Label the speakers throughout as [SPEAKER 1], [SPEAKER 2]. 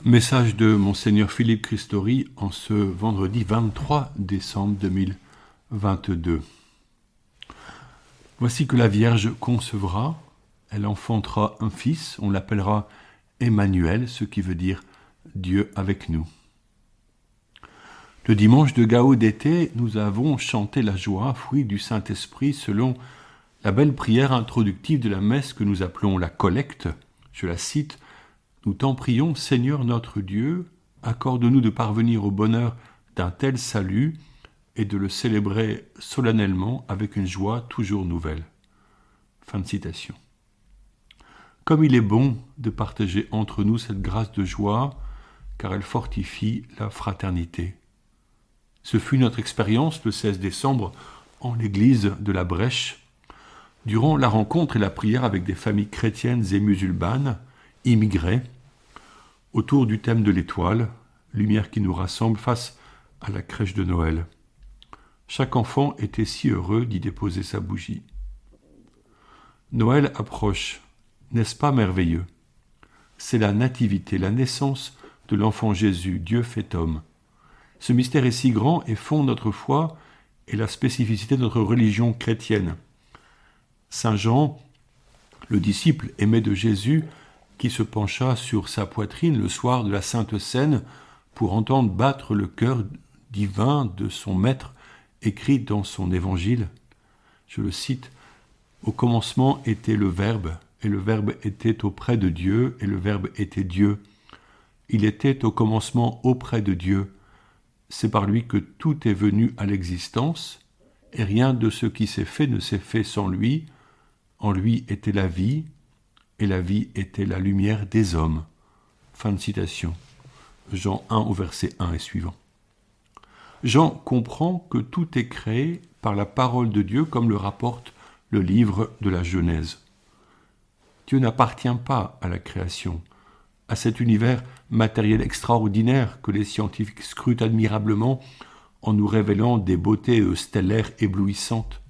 [SPEAKER 1] Message de Monseigneur Philippe Christori en ce vendredi 23 décembre 2022. Voici que la Vierge concevra, elle enfantera un fils, on l'appellera Emmanuel, ce qui veut dire Dieu avec nous. Le dimanche de Gao d'été, nous avons chanté la joie, fruit du Saint-Esprit, selon la belle prière introductive de la messe que nous appelons la collecte. Je la cite: nous t'en prions, Seigneur notre Dieu, accorde-nous de parvenir au bonheur d'un tel salut et de le célébrer solennellement avec une joie toujours nouvelle. Fin de citation. Comme il est bon de partager entre nous cette grâce de joie, car elle fortifie la fraternité. Ce fut notre expérience le 16 décembre en l'église de la Brèche, durant la rencontre et la prière avec des familles chrétiennes et musulmanes, immigrés, autour du thème de l'étoile, lumière qui nous rassemble face à la crèche de Noël. Chaque enfant était si heureux d'y déposer sa bougie. Noël approche, n'est-ce pas merveilleux? C'est la nativité, la naissance de l'enfant Jésus, Dieu fait homme. Ce mystère est si grand et fonde notre foi et la spécificité de notre religion chrétienne. Saint Jean, le disciple aimé de Jésus, qui se pencha sur sa poitrine le soir de la Sainte Seine pour entendre battre le cœur divin de son Maître, écrit dans son évangile. Je le cite: « Au commencement était le Verbe, et le Verbe était auprès de Dieu, et le Verbe était Dieu. Il était au commencement auprès de Dieu. C'est par lui que tout est venu à l'existence, et rien de ce qui s'est fait ne s'est fait sans lui. En lui était la vie, et la vie était la lumière des hommes. » Fin de citation. Jean 1 au verset 1 et suivant. Jean comprend que tout est créé par la parole de Dieu, comme le rapporte le livre de la Genèse. Dieu n'appartient pas à la création, à cet univers matériel extraordinaire que les scientifiques scrutent admirablement en nous révélant des beautés stellaires éblouissantes.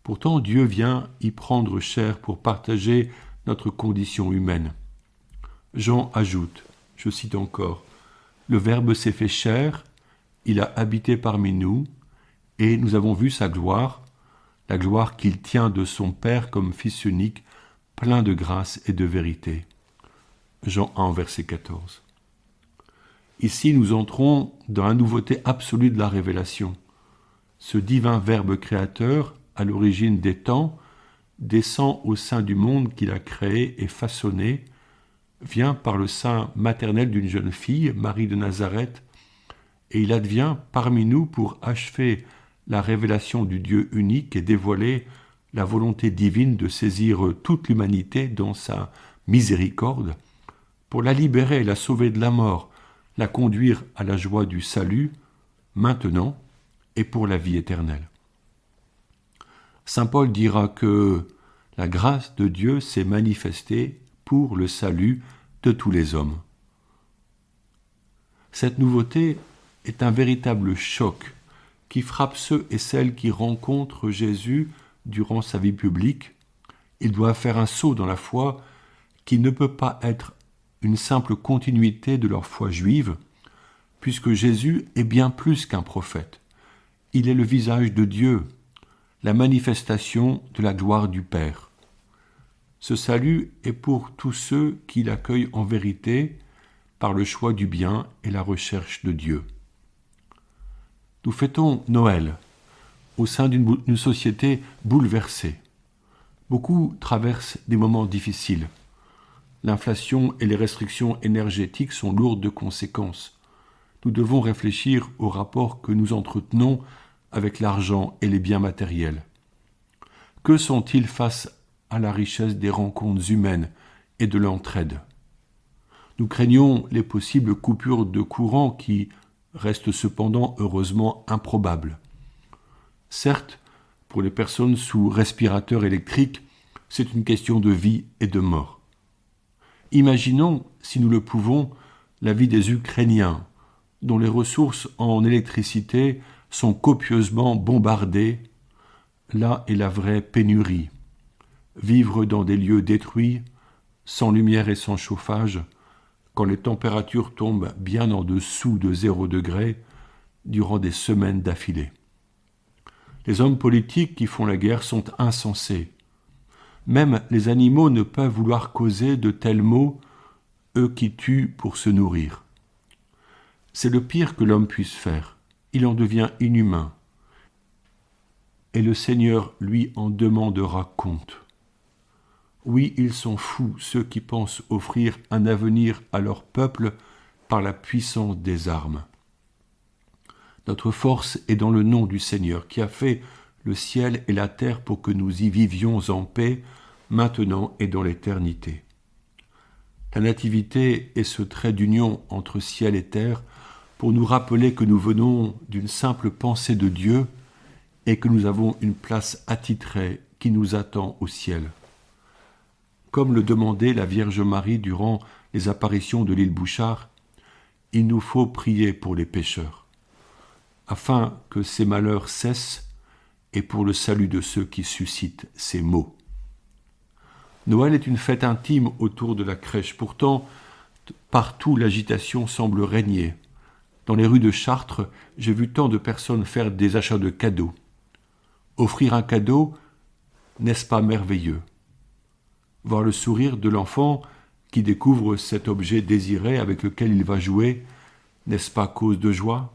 [SPEAKER 1] Pourtant, Dieu vient y prendre chair pour partager notre condition humaine. Jean ajoute, je cite encore, « Le Verbe s'est fait chair, il a habité parmi nous, et nous avons vu sa gloire, la gloire qu'il tient de son Père comme Fils unique, plein de grâce et de vérité. » Jean 1, verset 14. Ici, nous entrons dans la nouveauté absolue de la révélation. Ce divin Verbe créateur, à l'origine des temps, descend au sein du monde qu'il a créé et façonné, vient par le sein maternel d'une jeune fille, Marie de Nazareth, et il advient parmi nous pour achever la révélation du Dieu unique et dévoiler la volonté divine de saisir toute l'humanité dans sa miséricorde, pour la libérer, la sauver de la mort, la conduire à la joie du salut, maintenant et pour la vie éternelle. Saint Paul dira que la grâce de Dieu s'est manifestée pour le salut de tous les hommes. Cette nouveauté est un véritable choc qui frappe ceux et celles qui rencontrent Jésus durant sa vie publique. Ils doivent faire un saut dans la foi qui ne peut pas être une simple continuité de leur foi juive, puisque Jésus est bien plus qu'un prophète. Il est le visage de Dieu, la manifestation de la gloire du Père. Ce salut est pour tous ceux qui l'accueillent en vérité par le choix du bien et la recherche de Dieu. Nous fêtons Noël au sein d'une société bouleversée. Beaucoup traversent des moments difficiles. L'inflation et les restrictions énergétiques sont lourdes de conséquences. Nous devons réfléchir au rapport que nous entretenons avec l'argent et les biens matériels. Que sont-ils face à la richesse des rencontres humaines et de l'entraide? Nous craignons les possibles coupures de courant qui restent cependant heureusement improbables. Certes, pour les personnes sous respirateur électrique, c'est une question de vie et de mort. Imaginons, si nous le pouvons, la vie des Ukrainiens, dont les ressources en électricité sont copieusement bombardées. Là est la vraie pénurie. Vivre dans des lieux détruits, sans lumière et sans chauffage, quand les températures tombent bien en dessous de 0 degré durant des semaines d'affilée. Les hommes politiques qui font la guerre sont insensés. Même les animaux ne peuvent vouloir causer de tels maux, eux qui tuent pour se nourrir. C'est le pire que l'homme puisse faire. Il en devient inhumain. Et le Seigneur lui en demandera compte. Oui, ils sont fous, ceux qui pensent offrir un avenir à leur peuple par la puissance des armes. Notre force est dans le nom du Seigneur, qui a fait le ciel et la terre pour que nous y vivions en paix, maintenant et dans l'éternité. La nativité est ce trait d'union entre ciel et terre pour nous rappeler que nous venons d'une simple pensée de Dieu et que nous avons une place attitrée qui nous attend au ciel. Comme le demandait la Vierge Marie durant les apparitions de l'île Bouchard, il nous faut prier pour les pécheurs, afin que ces malheurs cessent et pour le salut de ceux qui suscitent ces maux. Noël est une fête intime autour de la crèche. Pourtant, partout l'agitation semble régner. Dans les rues de Chartres, j'ai vu tant de personnes faire des achats de cadeaux. Offrir un cadeau, n'est-ce pas merveilleux? Voir le sourire de l'enfant qui découvre cet objet désiré avec lequel il va jouer, n'est-ce pas cause de joie?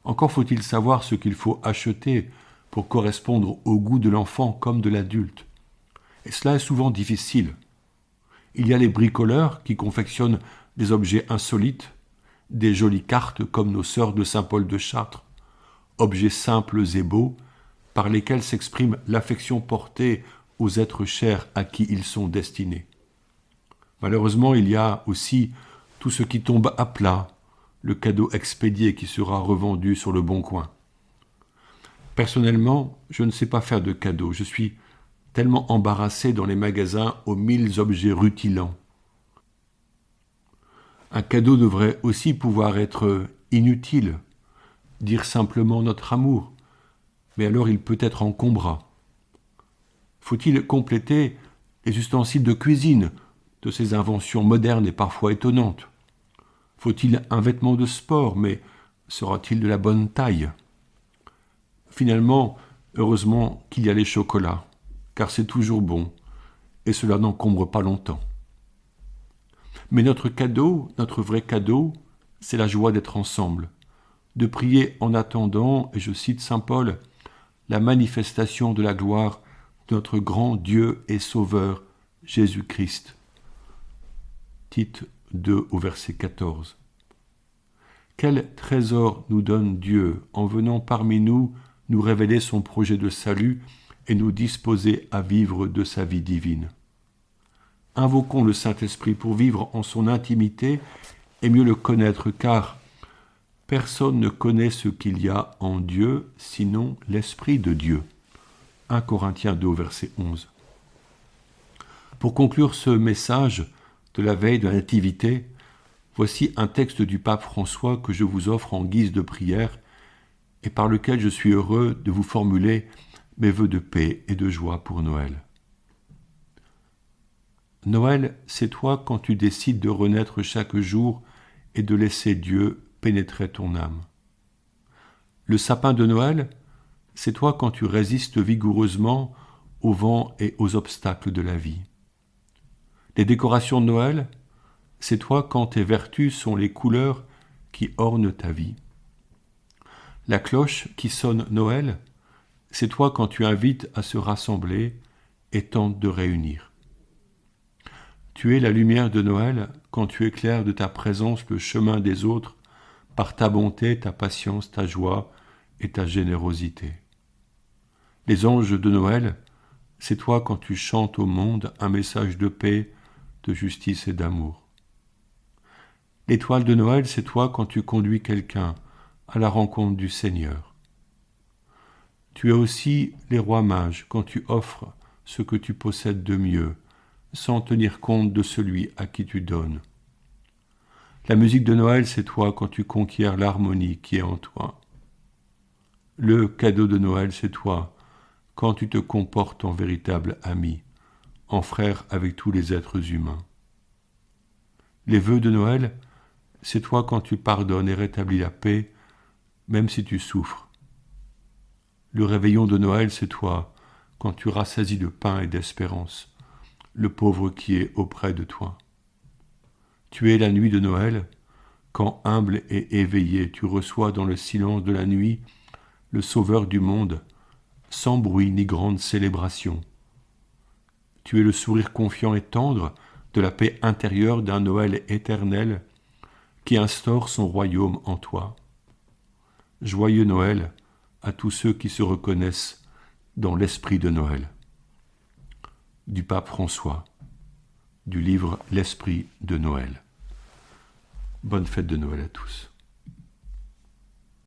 [SPEAKER 1] Encore faut-il savoir ce qu'il faut acheter pour correspondre au goût de l'enfant comme de l'adulte. Et cela est souvent difficile. Il y a les bricoleurs qui confectionnent des objets insolites, des jolies cartes comme nos sœurs de Saint-Paul de Chartres, objets simples et beaux, par lesquels s'exprime l'affection portée aux êtres chers à qui ils sont destinés. Malheureusement, il y a aussi tout ce qui tombe à plat, le cadeau expédié qui sera revendu sur le bon coin. Personnellement, je ne sais pas faire de cadeaux. Je suis tellement embarrassé dans les magasins aux 1000 objets rutilants. Un cadeau devrait aussi pouvoir être inutile, dire simplement notre amour, mais alors il peut être encombrant. Faut-il compléter les ustensiles de cuisine de ces inventions modernes et parfois étonnantes? Faut-il un vêtement de sport, mais sera-t-il de la bonne taille? Finalement, heureusement qu'il y a les chocolats, car c'est toujours bon, et cela n'encombre pas longtemps. Mais notre cadeau, notre vrai cadeau, c'est la joie d'être ensemble, de prier en attendant, et je cite saint Paul, la manifestation de la gloire de notre grand Dieu et Sauveur, Jésus-Christ. Tite 2 au verset 14. Quel trésor nous donne Dieu en venant parmi nous révéler son projet de salut et nous disposer à vivre de sa vie divine. Invoquons le Saint-Esprit pour vivre en son intimité et mieux le connaître, car personne ne connaît ce qu'il y a en Dieu, sinon l'Esprit de Dieu. 1 Corinthiens 2, verset 11. Pour conclure ce message de la veille de la Nativité, voici un texte du pape François que je vous offre en guise de prière et par lequel je suis heureux de vous formuler mes vœux de paix et de joie pour Noël. Noël, c'est toi quand tu décides de renaître chaque jour et de laisser Dieu pénétrer ton âme. Le sapin de Noël, c'est toi quand tu résistes vigoureusement aux vents et aux obstacles de la vie. Les décorations de Noël, c'est toi quand tes vertus sont les couleurs qui ornent ta vie. La cloche qui sonne Noël, c'est toi quand tu invites à se rassembler et tentes de réunir. Tu es la lumière de Noël quand tu éclaires de ta présence le chemin des autres par ta bonté, ta patience, ta joie et ta générosité. Les anges de Noël, c'est toi quand tu chantes au monde un message de paix, de justice et d'amour. L'étoile de Noël, c'est toi quand tu conduis quelqu'un à la rencontre du Seigneur. Tu es aussi les rois mages quand tu offres ce que tu possèdes de mieux, sans tenir compte de celui à qui tu donnes. La musique de Noël, c'est toi quand tu conquiers l'harmonie qui est en toi. Le cadeau de Noël, c'est toi quand tu te comportes en véritable ami, en frère avec tous les êtres humains. Les vœux de Noël, c'est toi quand tu pardonnes et rétablis la paix, même si tu souffres. Le réveillon de Noël, c'est toi quand tu rassasies de pain et d'espérance le pauvre qui est auprès de toi. Tu es la nuit de Noël, quand humble et éveillé tu reçois dans le silence de la nuit le Sauveur du monde, sans bruit ni grande célébration. Tu es le sourire confiant et tendre de la paix intérieure d'un Noël éternel qui instaure son royaume en toi. Joyeux Noël à tous ceux qui se reconnaissent dans l'esprit de Noël. Du pape François, du livre L'Esprit de Noël. Bonne fête de Noël à tous.